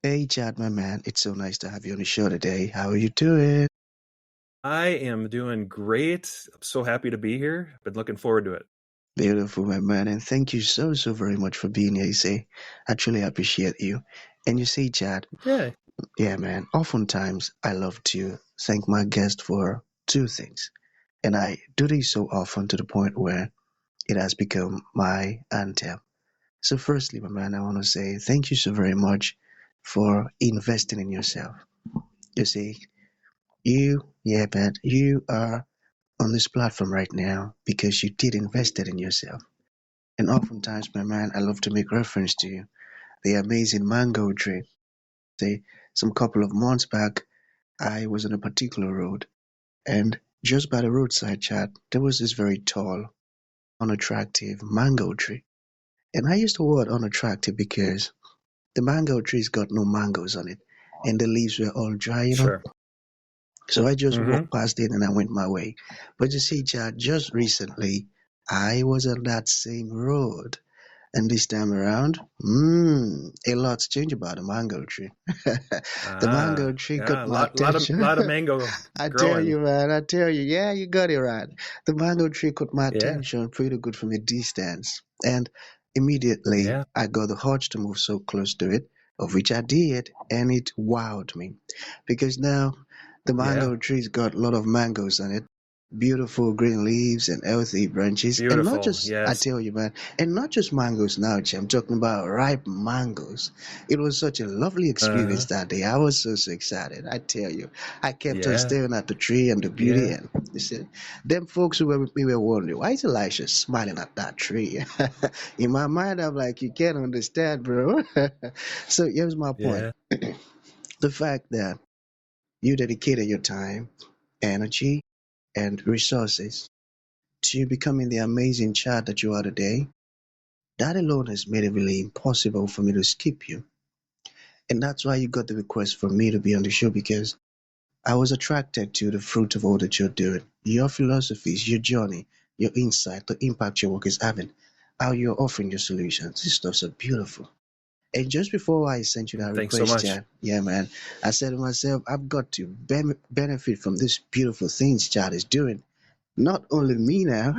Hey, Chad, my man. It's so nice to have you on the show today. How are you doing? I am doing great. I'm so happy to be here. Been looking forward to it. Beautiful, my man. And thank you so very much for being here. You see, I truly appreciate you. And you see, Chad, Yeah, yeah, man, oftentimes I love to thank my guest for two things. And I do this so often to the point where it has become my anthem. So, firstly, my man, I want to say thank you so very much for investing in yourself. You see, yeah, man, you are on this platform right now because you did invested in yourself. And oftentimes, my man, I love to make reference to the amazing mango tree. Say, some couple of months back, I was on a particular road, and just by the roadside chat, there was this very tall, unattractive mango tree. And I used the word unattractive because the mango tree's got no mangoes on it, and the leaves were all dry. sure. So I just Hmm. walked past it and I went my way. But you see, Chad, just recently I was on that same road. And this time around, a lot's changed about the mango tree. The mango tree Yeah, got a my attention. lot of mango I tell growing. you, man, I tell you, yeah, you got it right. The mango tree caught my Yeah, attention pretty good from a distance. And immediately yeah, I got the urge to move so close to it, of which I did, and it wowed me. Because now the yeah. mango tree's got a lot of mangoes on it, beautiful green leaves and healthy branches. And not Beautiful. just, I Yes. tell you, man, and not just mangoes now, Chi, I'm talking about ripe mangoes. It was such a lovely experience Uh-huh. that day. I was so excited. I tell you, I kept on Yeah, staring at the tree and the beauty. yeah. And you said, them folks who were with me were wondering, why is Elisha smiling at that tree? In my mind, I'm like, you can't understand, bro. So here's my point. Yeah. The fact that you dedicated your time, energy, and resources to becoming the amazing child that you are today, that alone has made it really impossible for me to skip you. And that's why you got the request from me to be on the show because I was attracted to the fruit of all that you're doing, your philosophies, your journey, your insight, the impact your work is having, how you're offering your solutions. These stuffs are beautiful. And just before I sent you that Thanks so request, much. Chad, yeah, man, I said to myself, I've got to benefit from these beautiful things Chad is doing. Not only me now,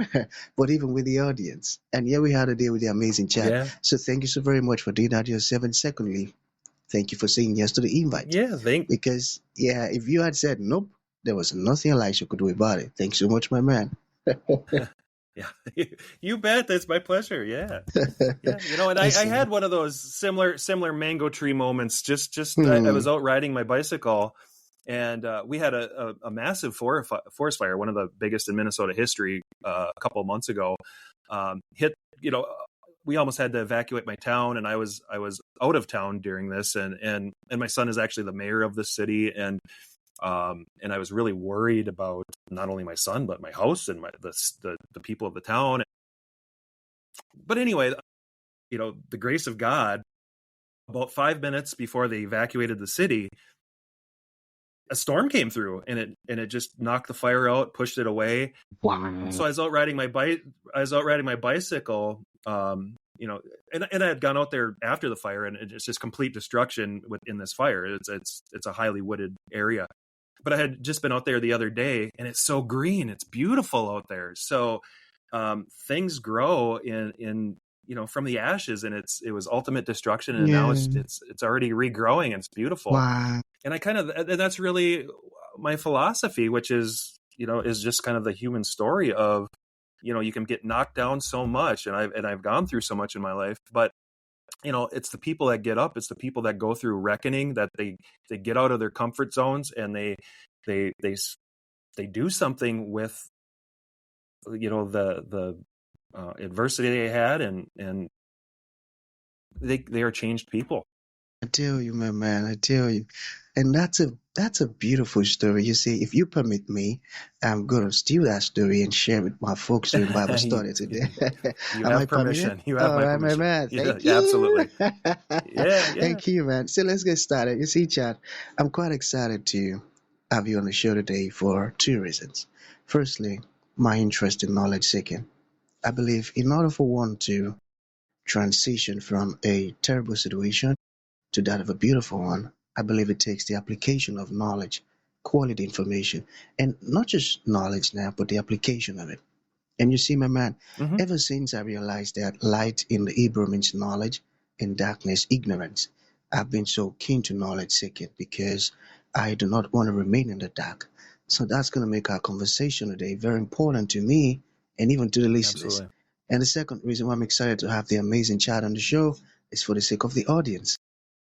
but even with the audience. And here we had a day with the amazing chat. Yeah. So thank you so very much for doing that yourself. And secondly, thank you for saying yes to the invite. Yeah, thank Because, yeah, if you had said nope, there was nothing Elisha could do about it. Thanks so much, my man. Yeah. You bet. That's my pleasure. Yeah. Yeah, and I Listen. had one of those similar mango tree moments. I Hmm. was out riding my bicycle, and we had a massive forest fire, one of the biggest in Minnesota history, a couple of months ago. Hit, we almost had to evacuate my town, and I was out of town during this, and my son is actually the mayor of the city, and I was really worried about not only my son but my house and the people of the town. But anyway, the grace of God, about 5 minutes before they evacuated the city, a storm came through, and it just knocked the fire out, pushed it away. Wow. So I was out riding my bike. I was out riding my bicycle. And I had gone out there after the fire, and it's just complete destruction within this fire. It's a highly wooded area, but I had just been out there the other day, and it's so green. It's beautiful out there. So things grow in from the ashes, and it was ultimate destruction, and now Yeah. it's already regrowing, and it's beautiful. Wow. And that's really my philosophy, which is just kind of the human story of, you can get knocked down so much, and I've gone through so much in my life, but it's the people that get up, it's the people that go through reckoning, that they get out of their comfort zones, and they do something with the adversity they had, and they are changed people. I tell you, my man, I tell you. And that's a beautiful story. You see, if you permit me, I'm gonna steal that story and share with my folks doing Bible you, study today. you Am I have permitted? permission. You have All my right, my permission. man. Yeah, Thank you. absolutely. Yeah, yeah. Thank you, man. So let's get started. You see, Chad, I'm quite excited to have you on the show today for two reasons. Firstly, my interest in knowledge seeking. I believe in order for one to transition from a terrible situation to that of a beautiful one. I believe it takes the application of knowledge, quality information, and not just knowledge now, but the application of it. And you see, my man, Hmm. ever since I realized that light in the Hebrew means knowledge and darkness ignorance, I've been so keen to knowledge seek it because I do not want to remain in the dark. So that's going to make our conversation today very important to me and even to the listeners. Absolutely. And the second reason why I'm excited to have the amazing chat on the show is for the sake of the audience.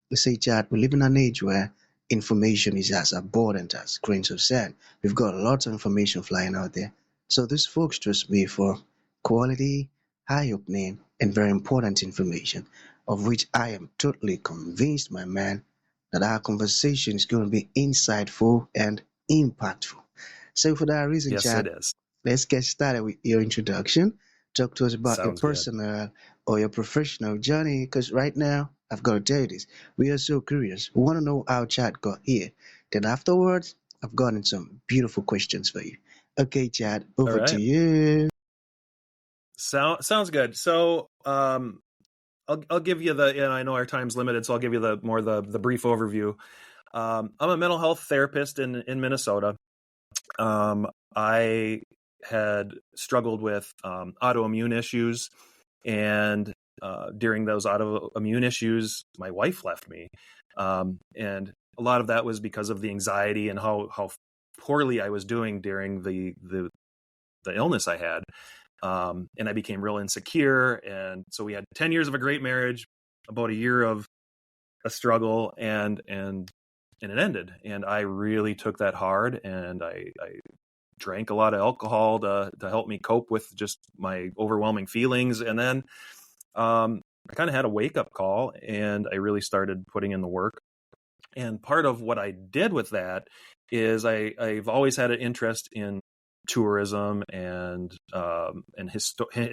You see, Chad, we live in an age where information is as abundant as grains of sand. We've got lots of information flying out there. So these folks trust me for quality, eye-opening, and very important information, of which I am totally convinced, my man, that our conversation is going to be insightful and impactful. So for that reason, Yes, it Chad, is. let's get started with your introduction. Talk to us about your Sounds good. personal or your professional journey, because right now, I've got to tell you this. We are so curious. We want to know how Chad got here. Then afterwards, I've gotten some beautiful questions for you. Okay, Chad, All over to right. you. Sounds good. So, I'll give you the, and I know our time's limited, so I'll give you the brief overview. I'm a mental health therapist in Minnesota. I had struggled with autoimmune issues, and during those autoimmune issues, my wife left me, and a lot of that was because of the anxiety and how poorly I was doing during the illness I had. And I became real insecure. And so we had 10 years of a great marriage, about a year of a struggle, and it ended. And I really took that hard, and I drank a lot of alcohol to help me cope with just my overwhelming feelings. And then I kind of had a wake up call, and I really started putting in the work. And part of what I did with that is I've always had an interest in tourism and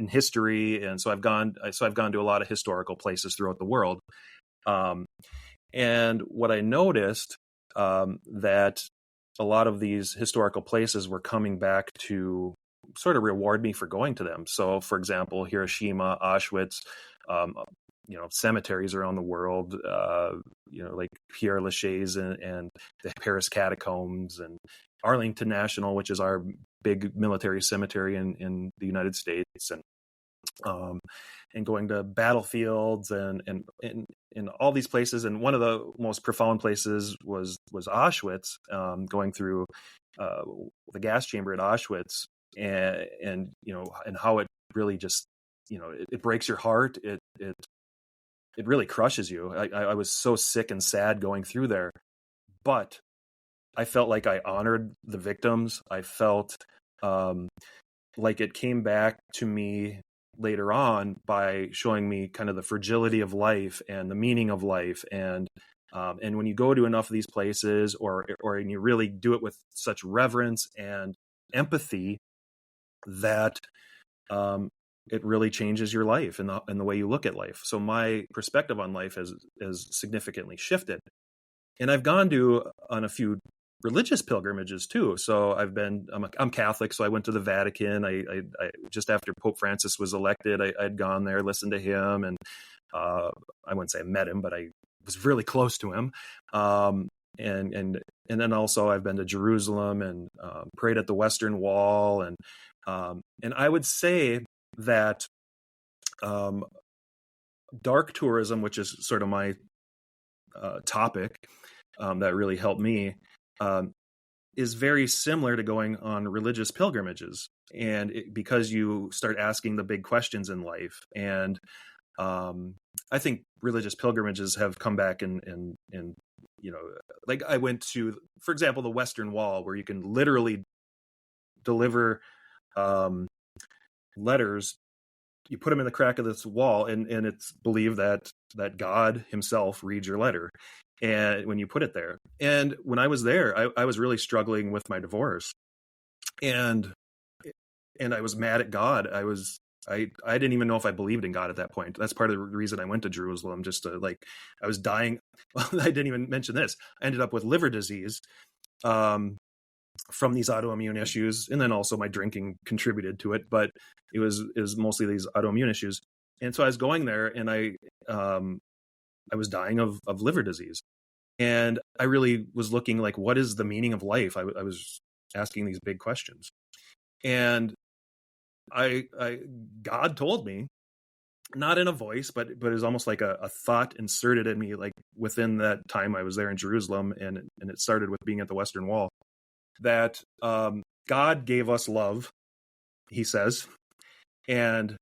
history, and so I've gone to a lot of historical places throughout the world. Um, and what I noticed, that a lot of these historical places were coming back to sort of reward me for going to them. So, for example, Hiroshima, Auschwitz, um, cemeteries around the world, like Père Lachaise and the Paris catacombs, and Arlington National, which is our big military cemetery in the United States, um, and going to battlefields and all these places. And one of the most profound places was Auschwitz, going through the gas chamber at Auschwitz, and how it really just, it breaks your heart. It really crushes you. I was so sick and sad going through there, but I felt like I honored the victims. I felt like it came back to me later on by showing me kind of the fragility of life and the meaning of life. And when you go to enough of these places, or you really do it with such reverence and empathy, that it really changes your life and the way you look at life. So my perspective on life has significantly shifted. And I've gone on a few religious pilgrimages too. So I'm Catholic, so I went to the Vatican. I just after Pope Francis was elected, I'd gone there, listened to him, and I wouldn't say I met him, but I was really close to him. And then also I've been to Jerusalem and prayed at the Western Wall, and I would say that dark tourism, which is sort of my topic, that really helped me, is very similar to going on religious pilgrimages. And because you start asking the big questions in life. And I think religious pilgrimages have come back and like I went to, for example, the Western Wall, where you can literally deliver letters. You put them in the crack of this wall, and it's believed that God himself reads your letter, and when you put it there. And when I was there, I was really struggling with my divorce, and I was mad at God. I didn't even know if I believed in God at that point. That's part of the reason I went to Jerusalem, just to, like, I was dying. I didn't even mention this. I ended up with liver disease from these autoimmune issues, and then also my drinking contributed to it, but it was mostly these autoimmune issues. And so I was going there, and I was dying of liver disease. And I really was looking like, what is the meaning of life? I was asking these big questions. And God told me, not in a voice, but it was almost like a thought inserted in me, like within that time I was there in Jerusalem, and it started with being at the Western Wall, that God gave us love, he says, and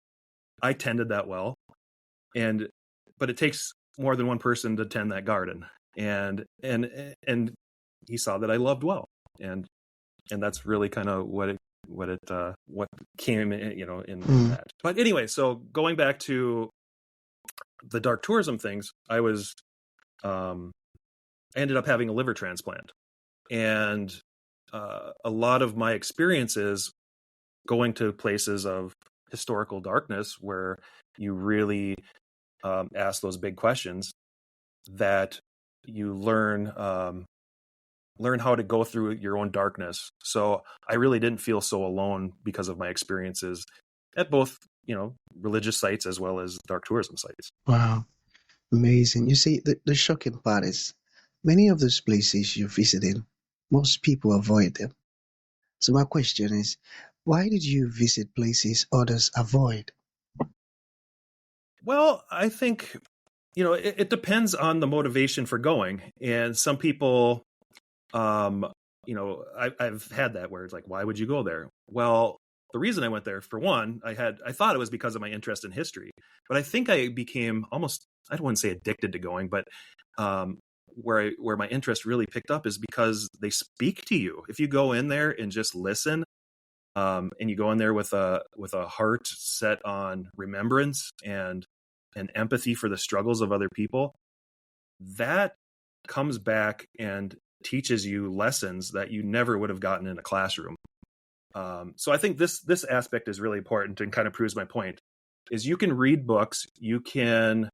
I tended that well, but it takes more than one person to tend that garden, and he saw that I loved well, and that's really kind of what came in, in that. But anyway, so going back to the dark tourism things, I ended up having a liver transplant, and a lot of my experiences going to places of historical darkness where you really ask those big questions, that you learn how to go through your own darkness. So I really didn't feel so alone because of my experiences at both, religious sites as well as dark tourism sites. Wow, amazing. You see, the shocking part is many of those places you're visiting, most people avoid them. So my question is, why did you visit places others avoid? Well, I think, it depends on the motivation for going. And some people, I've had that where it's like, why would you go there? Well, the reason I went there, for one, I thought it was because of my interest in history, but I think I became almost, I don't want to say addicted to going, but where my interest really picked up is because they speak to you. If you go in there and just listen, and you go in there with a heart set on remembrance and empathy for the struggles of other people, that comes back and teaches you lessons that you never would have gotten in a classroom. So I think this aspect is really important and kind of proves my point, is you can read books, you can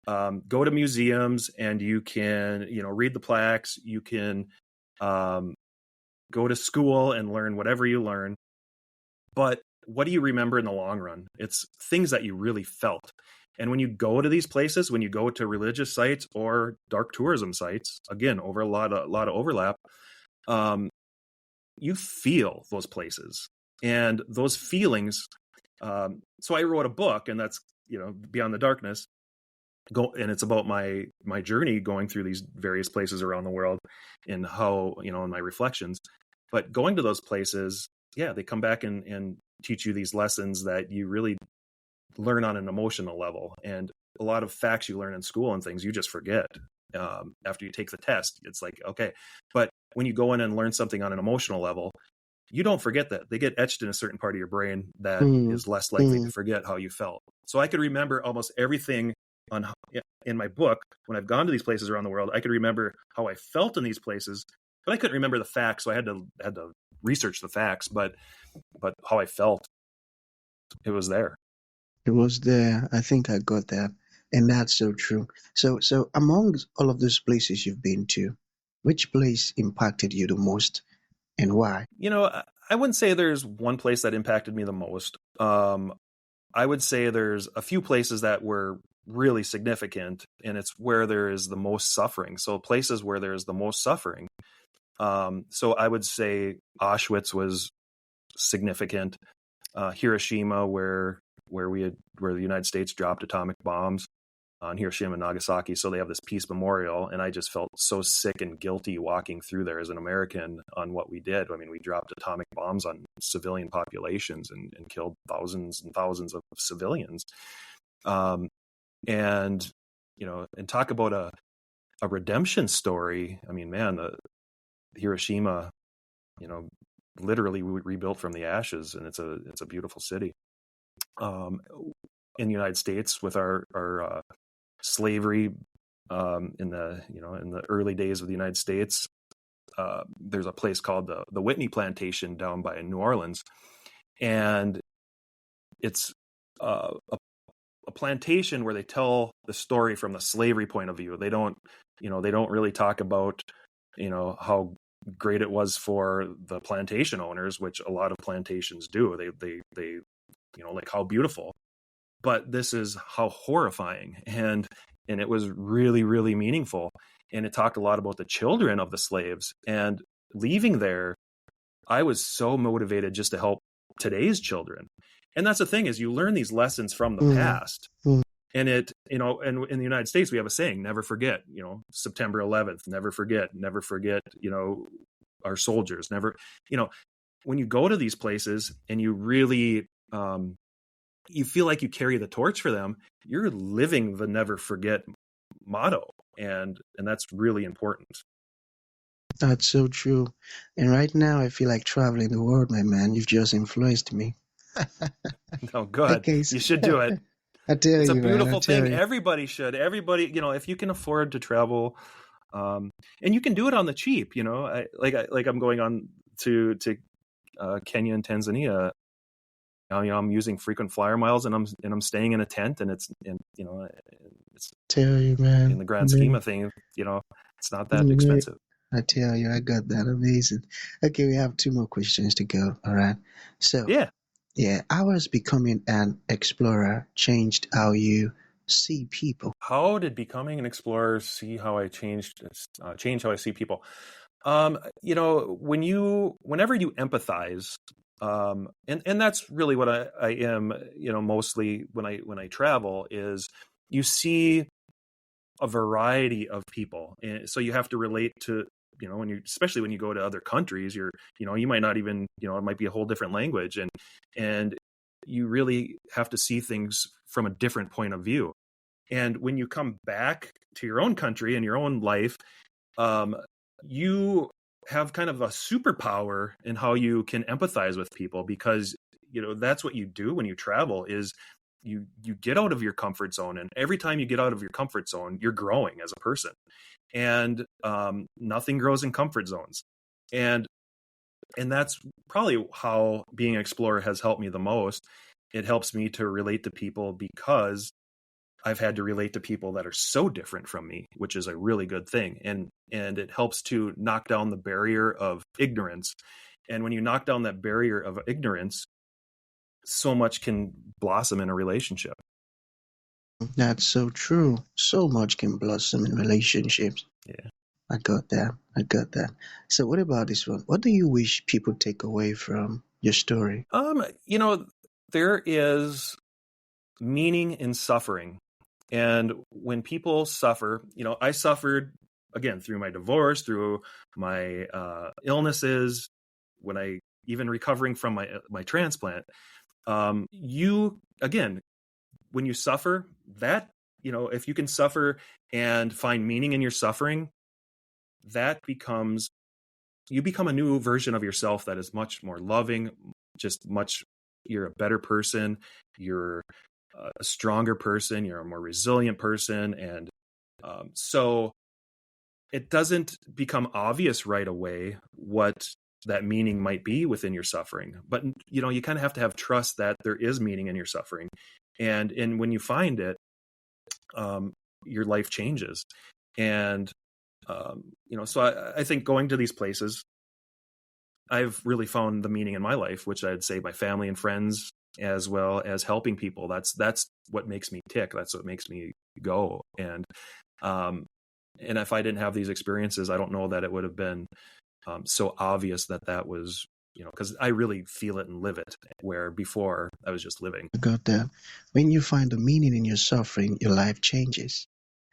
go to museums, and you can, read the plaques, you can go to school and learn whatever you learn. But what do you remember in the long run? It's things that you really felt. And when you go to these places, when you go to religious sites or dark tourism sites, again, over a lot of overlap, you feel those places and those feelings. So I wrote a book, and that's, Beyond the Darkness, and it's about my journey going through these various places around the world, and how, in my reflections. But going to those places, they come back and teach you these lessons that you really learn on an emotional level. And a lot of facts you learn in school and things you just forget after you take the test. It's like, okay, but when you go in and learn something on an emotional level, you don't forget that. They get etched in a certain part of your brain that is less likely to forget how you felt. So I could remember almost everything in my book. When I've gone to these places around the world, I could remember how I felt in these places, but I couldn't remember the facts. So I had to research the facts, but how I felt, it was there. It was there. I think I got that. And that's so true. So among all of those places you've been to, which place impacted you the most and why? I wouldn't say there's one place that impacted me the most. I would say there's a few places that were really significant, and it's where there is the most suffering. So places where there is the most suffering. So I would say Auschwitz was significant. Hiroshima, where the United States dropped atomic bombs on Hiroshima and Nagasaki. So they have this peace memorial, and I just felt so sick and guilty walking through there as an American on what we did. I mean, we dropped atomic bombs on civilian populations and killed thousands and thousands of civilians. And talk about a redemption story. I mean, man, the Hiroshima, literally rebuilt from the ashes, and it's a beautiful city. In the United States, with our slavery, in the early days of the United States, there's a place called the Whitney Plantation down by New Orleans, and it's a plantation where they tell the story from the slavery point of view. They don't really talk about how great it was for the plantation owners, which a lot of plantations do. They like how beautiful, but this is how horrifying. And and it was really, really meaningful. And it talked a lot about the children of the slaves. And leaving there, I was so motivated just to help today's children. And that's the thing, is you learn these lessons from the Mm, past. mm. And it, and in the United States, we have a saying, never forget, September 11th, never forget, our soldiers, never, when you go to these places and you really, you feel like you carry the torch for them, you're living the never forget motto. And that's really important. That's so true. And right now, I feel like traveling the world, my man. You've just influenced me. Oh, good. Okay, You should do it. I tell It's a you, man. I beautiful tell thing. you. Everybody should. Everybody, if you can afford to travel, and you can do it on the cheap, like I'm going on to Kenya and Tanzania. I'm using frequent flyer miles, and I'm staying in a tent, and it's Tell you, man. in the grand scheme of things, it's not that Man, expensive. I tell you, I got that. Amazing. Okay, we have two more questions to go. All right. So, Yeah. yeah, how has becoming an explorer changed how you see people? How did becoming an explorer see how I change how I see people? Whenever you empathize, and that's really what I am, mostly when I travel, is you see a variety of people, and so you have to relate to, especially when you go to other countries, you might not even, it might be a whole different language, and you really have to see things from a different point of view. And when you come back to your own country and your own life, you have kind of a superpower in how you can empathize with people, because that's what you do when you travel, is you get out of your comfort zone, and every time you get out of your comfort zone, you're growing as a person. And nothing grows in comfort zones. And that's probably how being an explorer has helped me the most. It helps me to relate to people, because I've had to relate to people that are so different from me, which is a really good thing. And it helps to knock down the barrier of ignorance. And when you knock down that barrier of ignorance, so much can blossom in a relationship. That's so true. So much can blossom in relationships. Yeah. I got that. I got that. So, what about this one? What do you wish people take away from your story? There is meaning in suffering. And when people suffer, I suffered, again, through my divorce, through my illnesses, when I even recovering from my transplant. Again, when you suffer, that, if you can suffer and find meaning in your suffering, you become a new version of yourself that is much more loving, you're a better person, you're a stronger person, you're a more resilient person. And so it doesn't become obvious right away what that meaning might be within your suffering. But, you kind of have to have trust that there is meaning in your suffering. And when you find it, your life changes. And, so I think going to these places, I've really found the meaning in my life, which I'd say my family and friends, as well as helping people. That's what makes me tick. That's what makes me go. And if I didn't have these experiences, I don't know that it would have been so obvious that was, because I really feel it and live it, where before I was just living. I got that. When you find the meaning in your suffering, your life changes.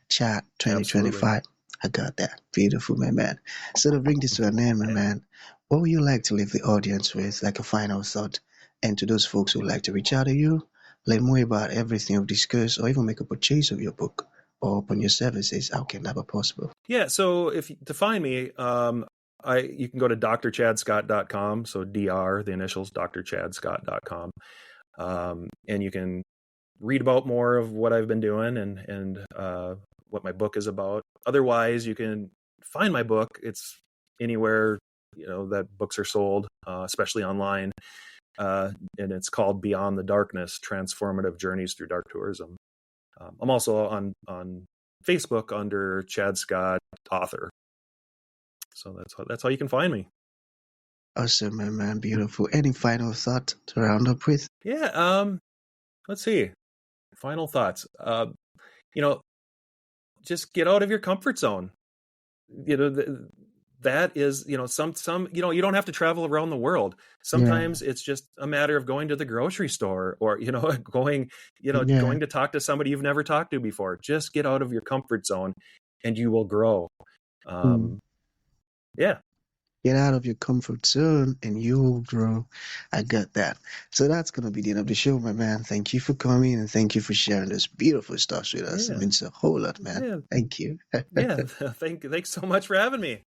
Chat 2025. Absolutely. I got that. Beautiful, my man. So to bring this to an end, my man, what would you like to leave the audience with, like a final thought? And to those folks who would like to reach out to you, learn more about everything we've discussed, or even make a purchase of your book or upon your services, how can that be possible? Yeah. So to find me, you can go to drchadscott.com. So DR, the initials, drchadscott.com. And you can read about more of what I've been doing and what my book is about. Otherwise, you can find my book. It's anywhere, that books are sold, especially online. And it's called Beyond the Darkness: Transformative Journeys Through Dark Tourism. I'm also on Facebook under Chad Scott Author. So that's how you can find me. Awesome, my man. Beautiful. Any final thought to round up with? Yeah. Let's see. Final thoughts. just get out of your comfort zone. You know, that is, you know, some, you know, you don't have to travel around the world. Yeah. Sometimes it's just a matter of going to the grocery store, or, you know, going, you know, Yeah. going to talk to somebody you've never talked to before. Just get out of your comfort zone and you will grow. Mm. Yeah. Get out of your comfort zone and you will grow. I got that. So that's going to be the end of the show, my man. Thank you for coming and thank you for sharing this beautiful stuff with us. It Yeah. means a whole lot, man. Yeah. Thank you. Yeah. Thanks so much for having me.